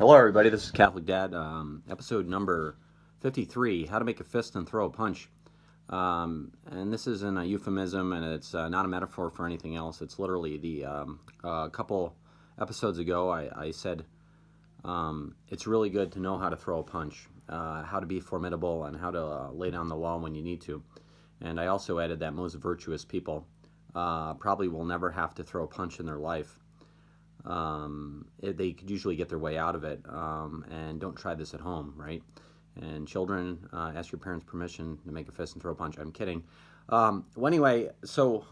Hello, everybody. This is Catholic Dad, episode number 53, How to Make a Fist and Throw a Punch. And this isn't a euphemism, and it's not a metaphor for anything else. It's literally a couple episodes ago, I said it's really good to know how to throw a punch, how to be formidable, and how to lay down the law when you need to. And I also added that most virtuous people probably will never have to throw a punch in their life. They could usually get their way out of it, and don't try this at home, right? And children, ask your parents' permission to make a fist and throw a punch. I'm kidding. Well, anyway, so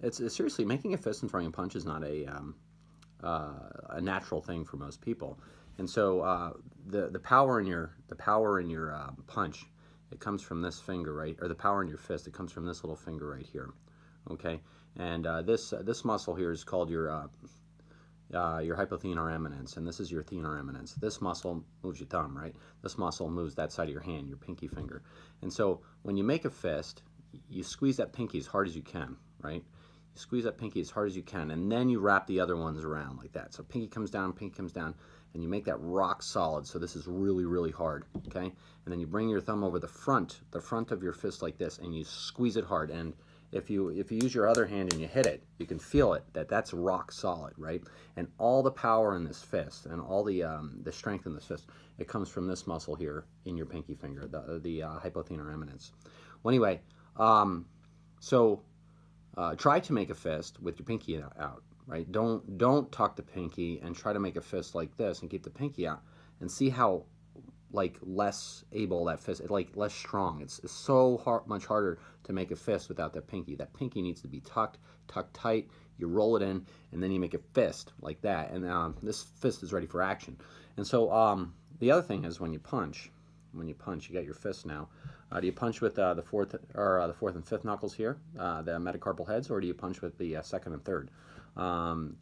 it's seriously, making a fist and throwing a punch is not a natural thing for most people. And so the power in your punch, it comes from this finger, right? Or the power in your fist, it comes from this little finger right here. Okay, and this muscle here is called your hypothenar eminence, and this is your thenar eminence. This muscle moves your thumb, right? This muscle moves that side of your hand, your pinky finger. And so when you make a fist, you squeeze that pinky as hard as you can, right? You squeeze that pinky as hard as you can, and then you wrap the other ones around like that. So pinky comes down, and you make that rock solid. So this is really, really hard, okay? And then you bring your thumb over the front of your fist like this, and you squeeze it hard. And if you use your other hand and you hit it, you can feel it, that's rock solid, right? And all the power in this fist and all the strength in this fist, it comes from this muscle here in your pinky finger, the hypothenar eminence. Well, anyway, try to make a fist with your pinky out, right? Don't tuck the pinky and try to make a fist like this and keep the pinky out, and see how less able that fist, less strong. It's so much harder to make a fist without that pinky. That pinky needs to be tucked tight. You roll it in, and then you make a fist like that. And this fist is ready for action. And so the other thing is when you punch, you got your fist now. Do you punch with the fourth and fifth knuckles here, the metacarpal heads, or do you punch with the second and third?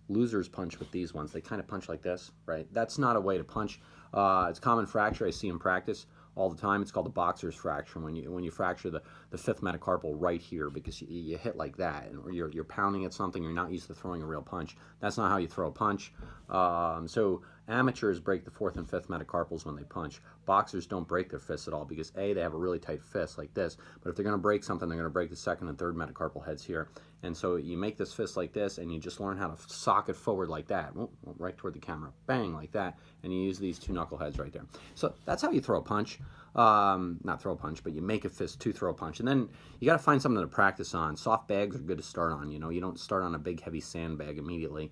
Losers punch with these ones. They kind of punch like this, right? That's not a way to punch. It's a common fracture I see in practice all the time. It's called the boxer's fracture, when you fracture the fifth metacarpal right here, because you hit like that, and you're pounding at something. You're not used to throwing a real punch. That's not how you throw a punch. So amateurs break the fourth and fifth metacarpals when they punch. Boxers don't break their fists at all, because they have a really tight fist like this, but if they're going to break something, they're going to break the second and third metacarpal heads here. And so you make this fist like this, and you just learn how to sock it forward like that, right toward the camera, bang, like that, and you use these two knuckle heads right there. So that's how you throw a punch. Not throw a punch, but you make a fist to throw a punch. And then you got to find something to practice on. Soft bags are good to start on. You don't start on a big heavy sandbag immediately,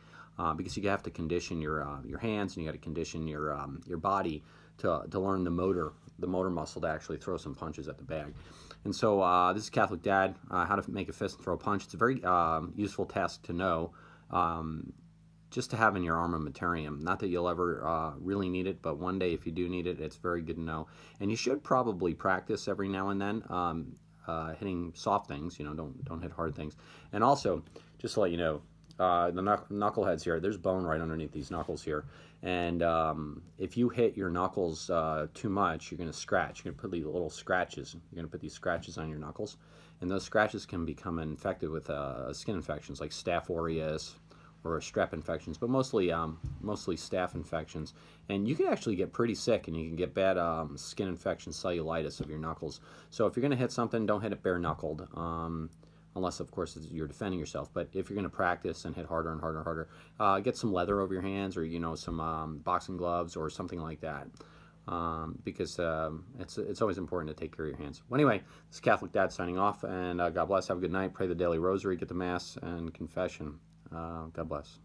because you have to condition your hands, and you got to condition your body to learn the motor muscle to actually throw some punches at the bag. And so this is Catholic Dad, how to make a fist and throw a punch. It's a very useful task to know, just to have in your armamentarium. Not that you'll ever really need it, but one day if you do need it, it's very good to know. And you should probably practice every now and then, hitting soft things. Don't hit hard things. And also, just to let you know, the knuckle heads here, there's bone right underneath these knuckles here. And if you hit your knuckles too much, you're going to scratch. You're going to put these little scratches. You're going to put these scratches on your knuckles. And those scratches can become infected with skin infections like Staph aureus or strep infections, but mostly staph infections. And you can actually get pretty sick, and you can get bad skin infection, cellulitis of your knuckles. So if you're going to hit something, don't hit it bare knuckled. Unless, of course, you're defending yourself. But if you're going to practice and hit harder and harder, get some leather over your hands, or some boxing gloves or something like that, because it's always important to take care of your hands. Well, anyway, this is Catholic Dad signing off, and God bless. Have a good night. Pray the daily rosary, get the Mass and confession. God bless.